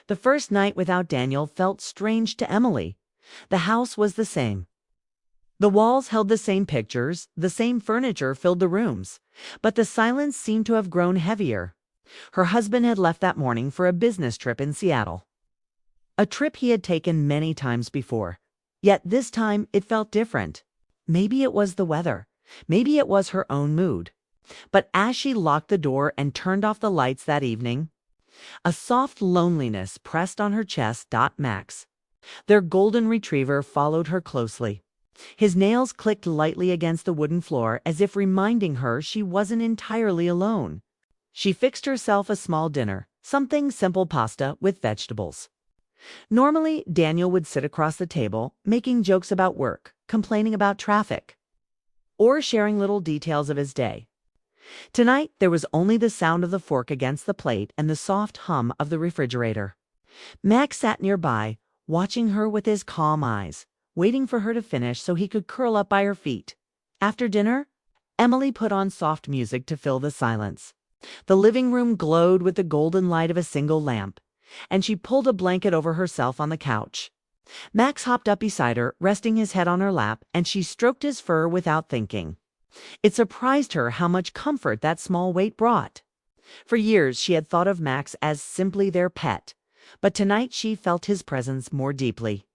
The first night without Daniel felt strange to Emily. The house was the same. The walls held the same pictures, the same furniture filled the rooms, but the silence seemed to have grown heavier. Her husband had left that morning for a business trip in Seattle. A trip he had taken many times before. Yet this time it felt different. Maybe it was the weather. Maybe it was her own mood. But as she locked the door and turned off the lights that evening, a soft loneliness pressed on her chest. Max, their golden retriever, followed her closely. His nails clicked lightly against the wooden floor as if reminding her she wasn't entirely alone. She fixed herself a small dinner, something simple: pasta with vegetables. Normally, Daniel would sit across the table, making jokes about work, complaining about traffic, or sharing little details of his day. Tonight, there was only the sound of the fork against the plate and the soft hum of the refrigerator. Max sat nearby, watching her with his calm eyes, waiting for her to finish so he could curl up by her feet. After dinner, Emily put on soft music to fill the silence. The living room glowed with the golden light of a single lamp, and she pulled a blanket over herself on the couch. Max hopped up beside her, resting his head on her lap, and she stroked his fur without thinking. It surprised her how much comfort that small weight brought. For years she had thought of Max as simply their pet, but tonight she felt his presence more deeply.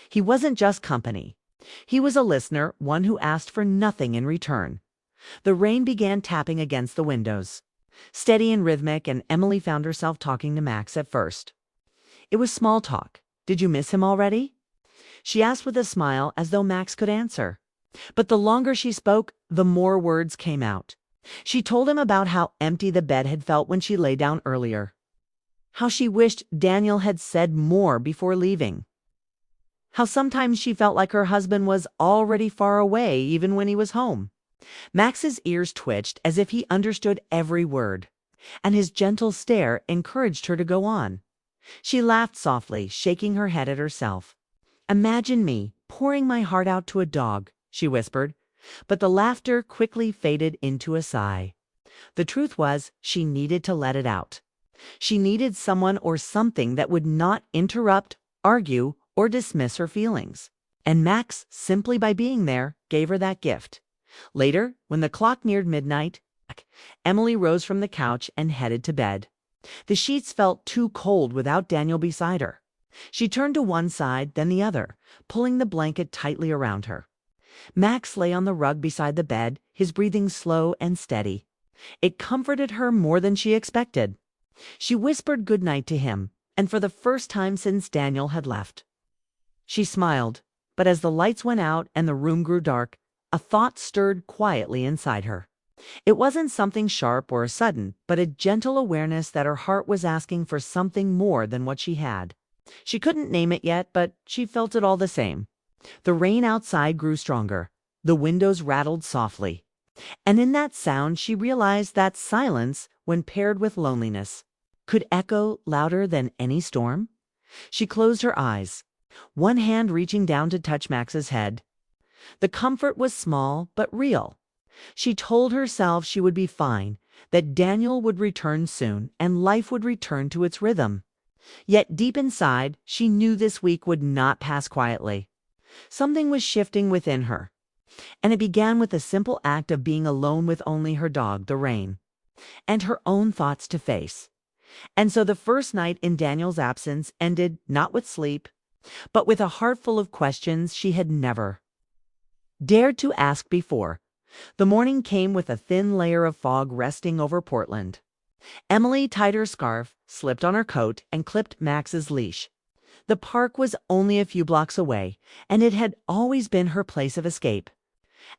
He wasn't just company. He was a listener, one who asked for nothing in return. The rain began tapping against the windows, steady and rhythmic, and Emily found herself talking to Max at first. It was small talk. "Did you miss him already?" she asked with a smile, as though Max could answer. But the longer she spoke, the more words came out. She told him about how empty the bed had felt when she lay down earlier, how she wished Daniel had said more before leaving, how sometimes she felt like her husband was already far away even when he was home. Max's ears twitched as if he understood every word, and his gentle stare encouraged her to go on. She laughed softly, shaking her head at herself. "Imagine me pouring my heart out to a dog," she whispered, but the laughter quickly faded into a sigh. The truth was, she needed to let it out. She needed someone or something that would not interrupt, argue, or dismiss her feelings. And Max, simply by being there, gave her that gift. Later, when the clock neared midnight, Emily rose from the couch and headed to bed. The sheets felt too cold without Daniel beside her. She turned to one side, then the other, pulling the blanket tightly around her. Max lay on the rug beside the bed, his breathing slow and steady. It comforted her more than she expected. She whispered goodnight to him, and for the first time since Daniel had left. She smiled, but as the lights went out and the room grew dark, a thought stirred quietly inside her. It wasn't something sharp or sudden, but a gentle awareness that her heart was asking for something more than what she had. She couldn't name it yet, but she felt it all the same. The rain outside grew stronger. The windows rattled softly. And in that sound she realized that silence, when paired with loneliness, could echo louder than any storm. She closed her eyes, one hand reaching down to touch Max's head. The comfort was small but real. She told herself she would be fine, that Daniel would return soon, and life would return to its rhythm. Yet deep inside, she knew this week would not pass quietly. Something was shifting within her, and it began with the simple act of being alone with only her dog, the rain, and her own thoughts to face. And so the first night in Daniel's absence ended not with sleep, but with a heart full of questions she had never dared to ask before. The morning came with a thin layer of fog resting over Portland. Emily tied her scarf, slipped on her coat, and clipped Max's leash. The park was only a few blocks away, and it had always been her place of escape.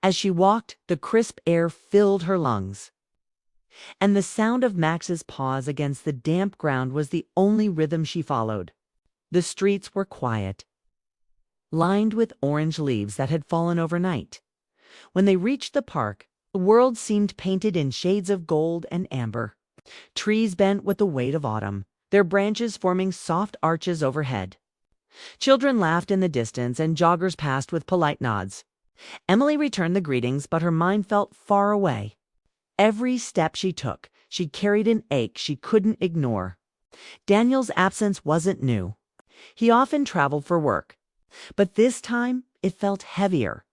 As she walked, the crisp air filled her lungs, and the sound of Max's paws against the damp ground was the only rhythm she followed. The streets were quiet, lined with orange leaves that had fallen overnight. When they reached the park, the world seemed painted in shades of gold and amber. Trees bent with the weight of autumn, their branches forming soft arches overhead. Children laughed in the distance, and joggers passed with polite nods. Emily returned the greetings, but her mind felt far away. Every step she took, she carried an ache she couldn't ignore. Daniel's absence wasn't new. He often traveled for work, but this time it felt heavier,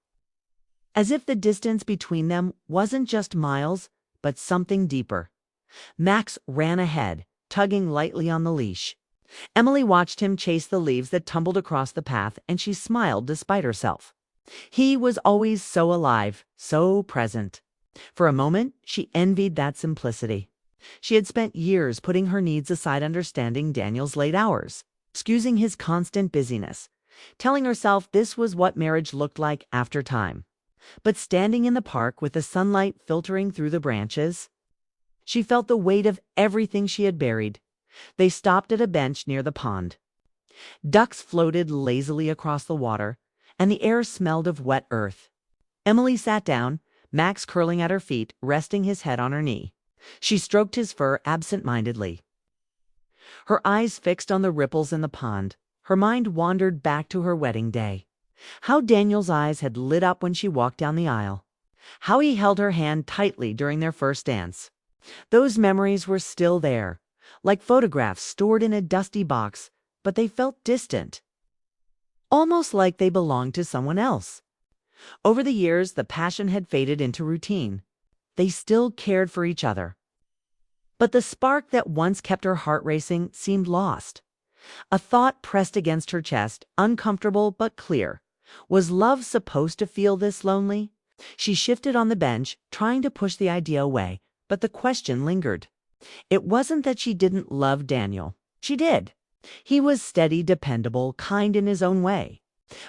as if the distance between them wasn't just miles, but something deeper. Max ran ahead, tugging lightly on the leash. Emily watched him chase the leaves that tumbled across the path, and she smiled despite herself. He was always so alive, so present. For a moment, she envied that simplicity. She had spent years putting her needs aside, understanding Daniel's late hours, excusing his constant busyness, telling herself this was what marriage looked like after time. But standing in the park with the sunlight filtering through the branches, she felt the weight of everything she had buried. They stopped at a bench near the pond. Ducks floated lazily across the water, and the air smelled of wet earth. Emily sat down, Max curling at her feet, resting his head on her knee. She stroked his fur absent-mindedly. Her eyes fixed on the ripples in the pond, her mind wandered back to her wedding day. How Daniel's eyes had lit up when she walked down the aisle. How he held her hand tightly during their first dance. Those memories were still there, like photographs stored in a dusty box, but they felt distant, almost like they belonged to someone else. Over the years, the passion had faded into routine. They still cared for each other, but the spark that once kept her heart racing seemed lost. A thought pressed against her chest, uncomfortable but clear. Was love supposed to feel this lonely? She shifted on the bench, trying to push the idea away, but the question lingered. It wasn't that she didn't love Daniel. She did. He was steady, dependable, kind in his own way.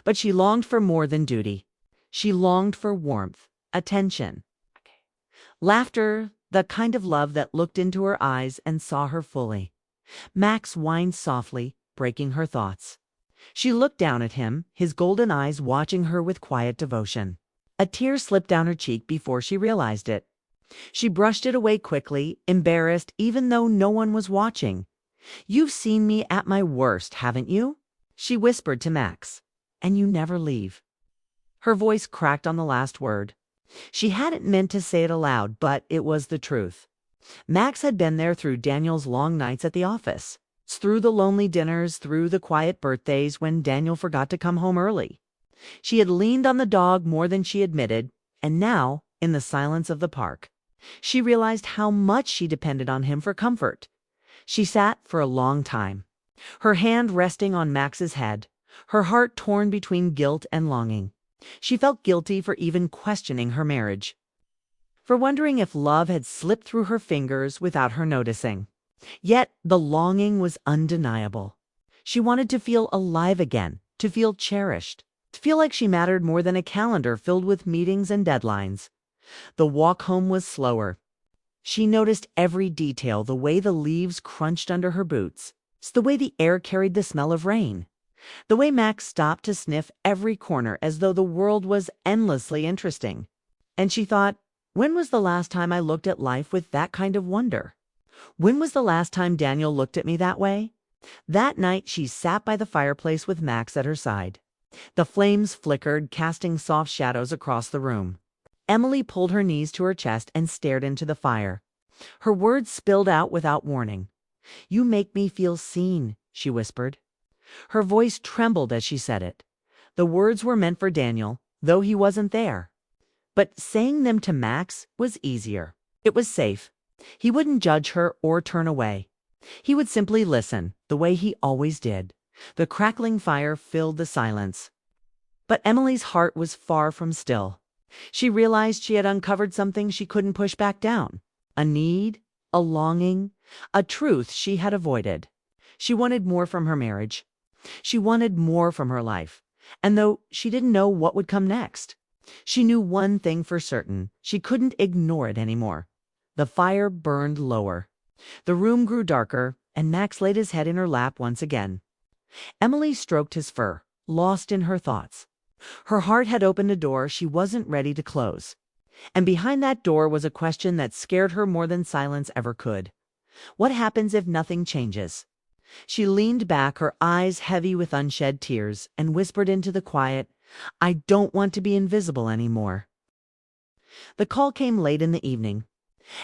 But she longed for more than duty. She longed for warmth, attention, laughter, the kind of love that looked into her eyes and saw her fully. Max whined softly, breaking her thoughts. She looked down at him, his golden eyes watching her with quiet devotion. A tear slipped down her cheek before she realized it. She brushed it away quickly, embarrassed even though no one was watching. "You've seen me at my worst, haven't you?" she whispered to Max. "And you never leave." Her voice cracked on the last word. She hadn't meant to say it aloud, but it was the truth. Max had been there through Daniel's long nights at the office, through the lonely dinners, through the quiet birthdays when Daniel forgot to come home early. She had leaned on the dog more than she admitted, and now, in the silence of the park, she realized how much she depended on him for comfort. She sat for a long time, her hand resting on Max's head, her heart torn between guilt and longing. She felt guilty for even questioning her marriage, for wondering if love had slipped through her fingers without her noticing. Yet the longing was undeniable. She wanted to feel alive again, to feel cherished, to feel like she mattered more than a calendar filled with meetings and deadlines. The walk home was slower. She noticed every detail, the way the leaves crunched under her boots, the way the air carried the smell of rain, the way Max stopped to sniff every corner as though the world was endlessly interesting. And she thought, when was the last time I looked at life with that kind of wonder? When was the last time Daniel looked at me that way? That night she sat by the fireplace with Max at her side. The flames flickered, casting soft shadows across the room. Emily pulled her knees to her chest and stared into the fire. Her words spilled out without warning. "You make me feel seen," she whispered. Her voice trembled as she said it. The words were meant for Daniel, though he wasn't there. But saying them to Max was easier. It was safe. He wouldn't judge her or turn away. He would simply listen, the way he always did. The crackling fire filled the silence. But Emily's heart was far from still. She realized she had uncovered something she couldn't push back down. A need, a longing, a truth she had avoided. She wanted more from her marriage. She wanted more from her life. And though she didn't know what would come next, she knew one thing for certain: she couldn't ignore it anymore. The fire burned lower. The room grew darker, and Max laid his head in her lap once again. Emily stroked his fur, lost in her thoughts. Her heart had opened a door she wasn't ready to close. And behind that door was a question that scared her more than silence ever could. What happens if nothing changes? She leaned back, her eyes heavy with unshed tears, and whispered into the quiet, "I don't want to be invisible anymore." The call came late in the evening.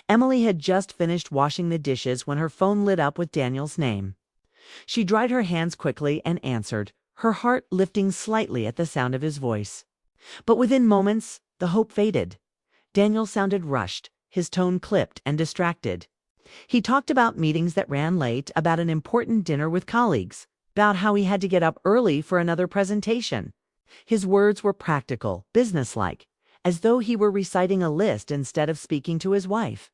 Emily had just finished washing the dishes when her phone lit up with Daniel's name. She dried her hands quickly and answered, her heart lifting slightly at the sound of his voice. But within moments, the hope faded. Daniel sounded rushed, his tone clipped and distracted. He talked about meetings that ran late, about an important dinner with colleagues, about how he had to get up early for another presentation. His words were practical, businesslike, as though he were reciting a list instead of speaking to his wife.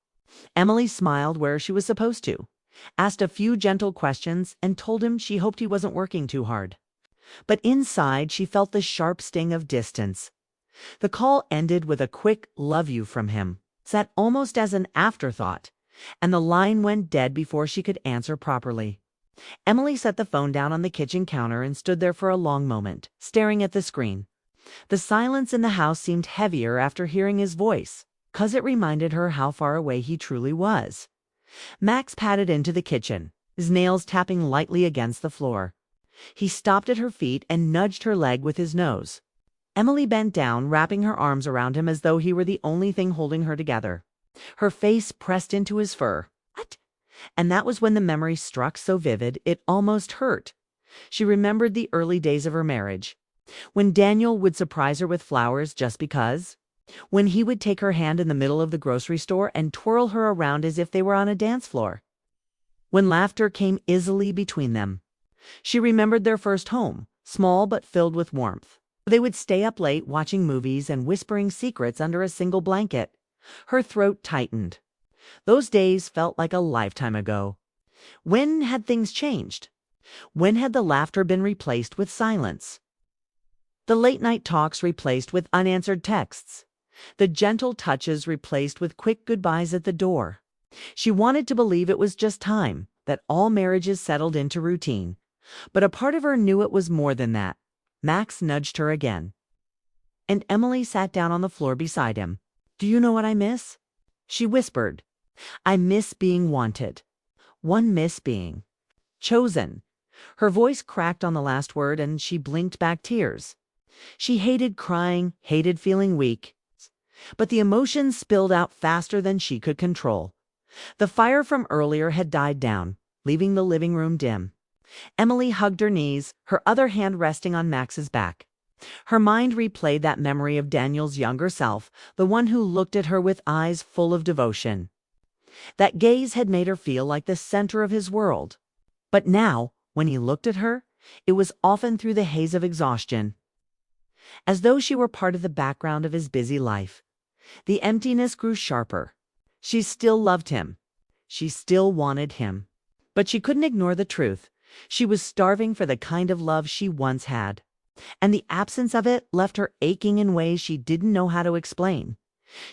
Emily smiled where she was supposed to, asked a few gentle questions, and told him she hoped he wasn't working too hard. But inside, she felt the sharp sting of distance. The call ended with a quick "love you" from him, set almost as an afterthought, and the line went dead before she could answer properly. Emily set the phone down on the kitchen counter and stood there for a long moment, staring at the screen. The silence in the house seemed heavier after hearing his voice, 'cause it reminded her how far away he truly was. Max padded into the kitchen, his nails tapping lightly against the floor. He stopped at her feet and nudged her leg with his nose. Emily bent down, wrapping her arms around him as though he were the only thing holding her together. Her face pressed into his fur. What? And that was when the memory struck so vivid it almost hurt. She remembered the early days of her marriage, when Daniel would surprise her with flowers just because, when he would take her hand in the middle of the grocery store and twirl her around as if they were on a dance floor, when laughter came easily between them. She remembered their first home, small but filled with warmth. They would stay up late watching movies and whispering secrets under a single blanket. Her throat tightened. Those days felt like a lifetime ago. When had things changed? When had the laughter been replaced with silence? The late-night talks replaced with unanswered texts. The gentle touches replaced with quick goodbyes at the door. She wanted to believe it was just time, that all marriages settled into routine. But a part of her knew it was more than that. Max nudged her again, and Emily sat down on the floor beside him. "Do you know what I miss?" she whispered. "I miss being wanted. One miss being chosen." Her voice cracked on the last word, and she blinked back tears. She hated crying, hated feeling weak. But the emotions spilled out faster than she could control. The fire from earlier had died down, leaving the living room dim. Emily hugged her knees, her other hand resting on Max's back. Her mind replayed that memory of Daniel's younger self, the one who looked at her with eyes full of devotion. That gaze had made her feel like the center of his world. But now, when he looked at her, it was often through the haze of exhaustion, as though she were part of the background of his busy life. The emptiness grew sharper. She still loved him. She still wanted him. But she couldn't ignore the truth. She was starving for the kind of love she once had, and the absence of it left her aching in ways she didn't know how to explain.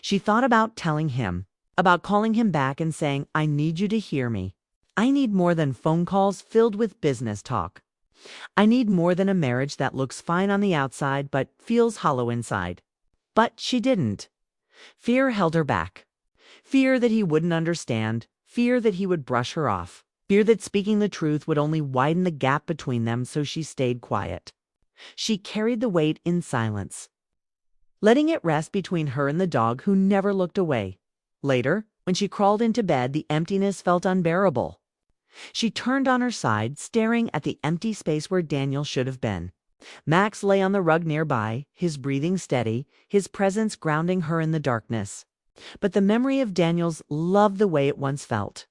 She thought about telling him, about calling him back and saying, "I need you to hear me. I need more than phone calls filled with business talk. I need more than a marriage that looks fine on the outside but feels hollow inside." But she didn't. Fear held her back. Fear that he wouldn't understand, fear that he would brush her off. Fear that speaking the truth would only widen the gap between them, so she stayed quiet. She carried the weight in silence, letting it rest between her and the dog who never looked away. Later, when she crawled into bed, the emptiness felt unbearable. She turned on her side, staring at the empty space where Daniel should have been. Max lay on the rug nearby, his breathing steady, his presence grounding her in the darkness. But the memory of Daniel's loved the way it once felt.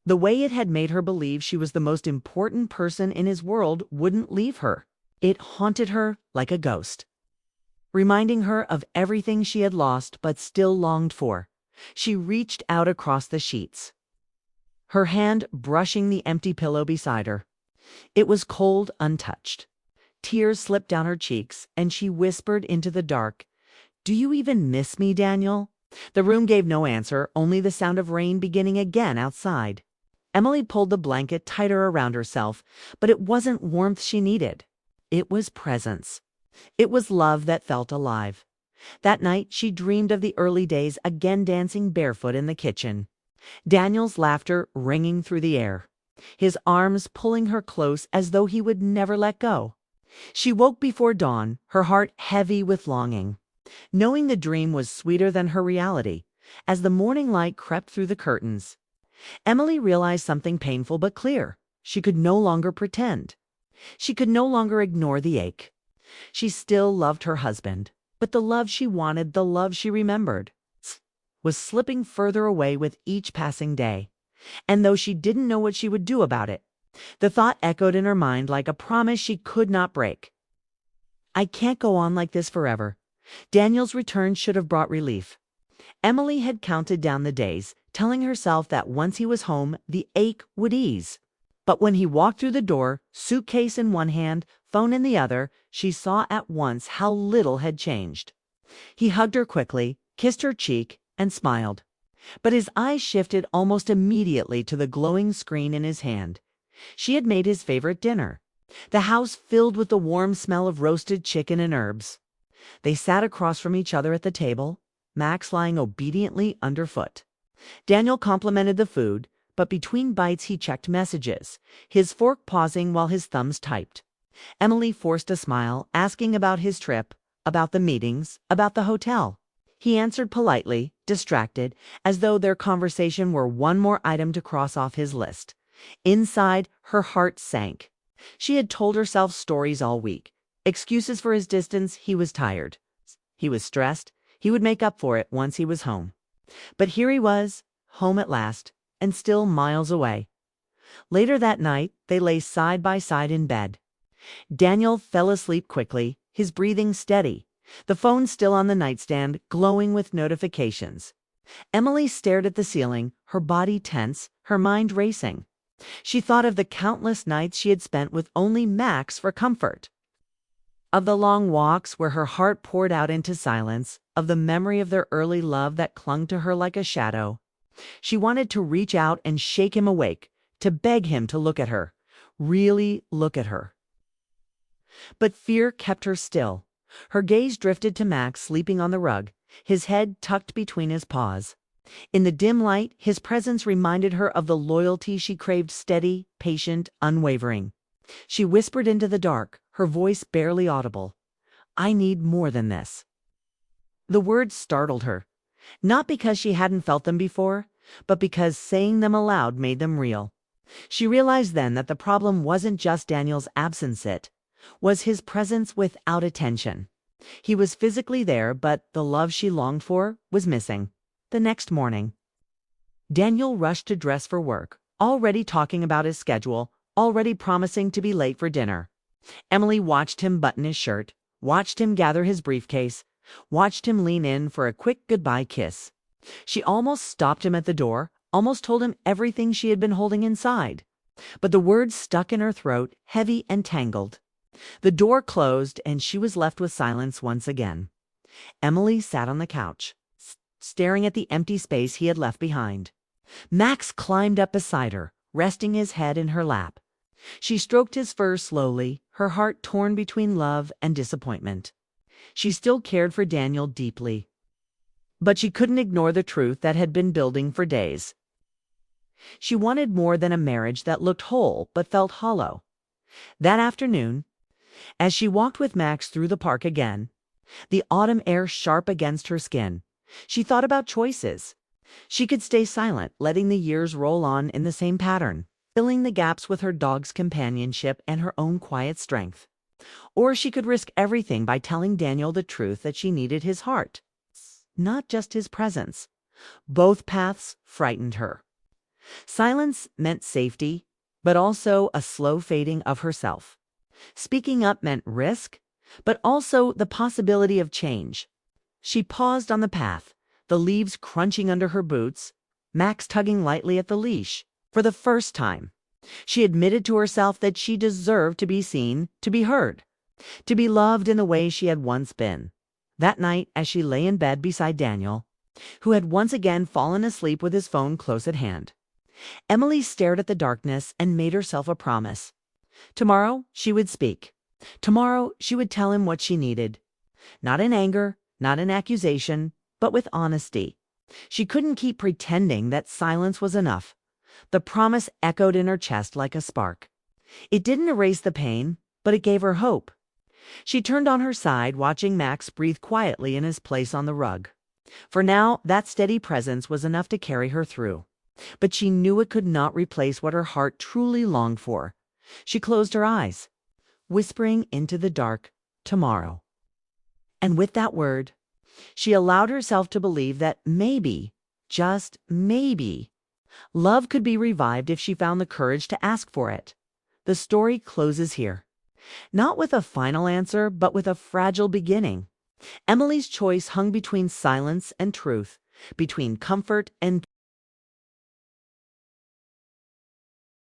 The way it had made her believe she was the most important person in his world wouldn't leave her. It haunted her like a ghost, reminding her of everything she had lost but still longed for. She reached out across the sheets, her hand brushing the empty pillow beside her. It was cold, untouched. Tears slipped down her cheeks, and she whispered into the dark, "Do you even miss me, Daniel?" The room gave no answer, only the sound of rain beginning again outside. Emily pulled the blanket tighter around herself, but it wasn't warmth she needed. It was presence. It was love that felt alive. That night, she dreamed of the early days, again dancing barefoot in the kitchen. Daniel's laughter ringing through the air, his arms pulling her close as though he would never let go. She woke before dawn, her heart heavy with longing, knowing the dream was sweeter than her reality, As the morning light crept through the curtains, Emily realized something painful but clear. She could no longer pretend. She could no longer ignore the ache. She still loved her husband, but the love she wanted, the love she remembered, was slipping further away with each passing day. And though she didn't know what she would do about it, the thought echoed in her mind like a promise she could not break. I can't go on like this forever. Daniel's return should have brought relief. Emily had counted down the days, telling herself that once he was home, the ache would ease. But when he walked through the door, suitcase in one hand, phone in the other, she saw at once how little had changed. He hugged her quickly, kissed her cheek, and smiled. But his eyes shifted almost immediately to the glowing screen in his hand. She had made his favorite dinner. The house filled with the warm smell of roasted chicken and herbs. They sat across from each other at the table, Max lying obediently underfoot. Daniel complimented the food, but between bites he checked messages, his fork pausing while his thumbs typed. Emily forced a smile, asking about his trip, about the meetings, about the hotel. He answered politely, distracted, as though their conversation were one more item to cross off his list. Inside, her heart sank. She had told herself stories all week. Excuses for his distance. He was tired. He was stressed. He would make up for it once he was home. But here he was, home at last, and still miles away. Later that night, they lay side by side in bed. Daniel fell asleep quickly, his breathing steady, the phone still on the nightstand, glowing with notifications. Emily stared at the ceiling, her body tense, her mind racing. She thought of the countless nights she had spent with only Max for comfort, of the long walks where her heart poured out into silence, of the memory of their early love that clung to her like a shadow. She wanted to reach out and shake him awake, to beg him to look at her, really look at her. But fear kept her still. Her gaze drifted to Max sleeping on the rug, his head tucked between his paws. In the dim light, his presence reminded her of the loyalty she craved, steady, patient, unwavering. She whispered into the dark, her voice barely audible. I need more than this. The words startled her, not because she hadn't felt them before, but because saying them aloud made them real. She realized then that the problem wasn't just Daniel's absence, it was his presence without attention. He was physically there, but the love she longed for was missing. The next morning, Daniel rushed to dress for work, already talking about his schedule, already promising to be late for dinner. Emily watched him button his shirt, watched him gather his briefcase, watched him lean in for a quick goodbye kiss. She almost stopped him at the door, almost told him everything she had been holding inside. But the words stuck in her throat, heavy and tangled. The door closed, and she was left with silence once again. Emily sat on the couch, staring at the empty space he had left behind. Max climbed up beside her, resting his head in her lap. She stroked his fur slowly, her heart torn between love and disappointment. She still cared for Daniel deeply, but she couldn't ignore the truth that had been building for days. She wanted more than a marriage that looked whole but felt hollow. That afternoon, as she walked with Max through the park again, the autumn air sharp against her skin, she thought about choices. She could stay silent, letting the years roll on in the same pattern, filling the gaps with her dog's companionship and her own quiet strength. Or she could risk everything by telling Daniel the truth that she needed his heart, not just his presence. Both paths frightened her. Silence meant safety, but also a slow fading of herself. Speaking up meant risk, but also the possibility of change. She paused on the path, the leaves crunching under her boots, Max tugging lightly at the leash. For the first time, she admitted to herself that she deserved to be seen, to be heard, to be loved in the way she had once been. That night, as she lay in bed beside Daniel, who had once again fallen asleep with his phone close at hand, Emily stared at the darkness and made herself a promise. Tomorrow, she would speak. Tomorrow, she would tell him what she needed. Not in anger, not in accusation, but with honesty. She couldn't keep pretending that silence was enough. The promise echoed in her chest like a spark. It didn't erase the pain, but it gave her hope. She turned on her side, watching Max breathe quietly in his place on the rug. For now, that steady presence was enough to carry her through. But she knew it could not replace what her heart truly longed for. She closed her eyes, whispering into the dark, "Tomorrow." And with that word, she allowed herself to believe that maybe, just maybe, love could be revived if she found the courage to ask for it. The story closes here, not with a final answer, but with a fragile beginning. Emily's choice hung between silence and truth, between comfort and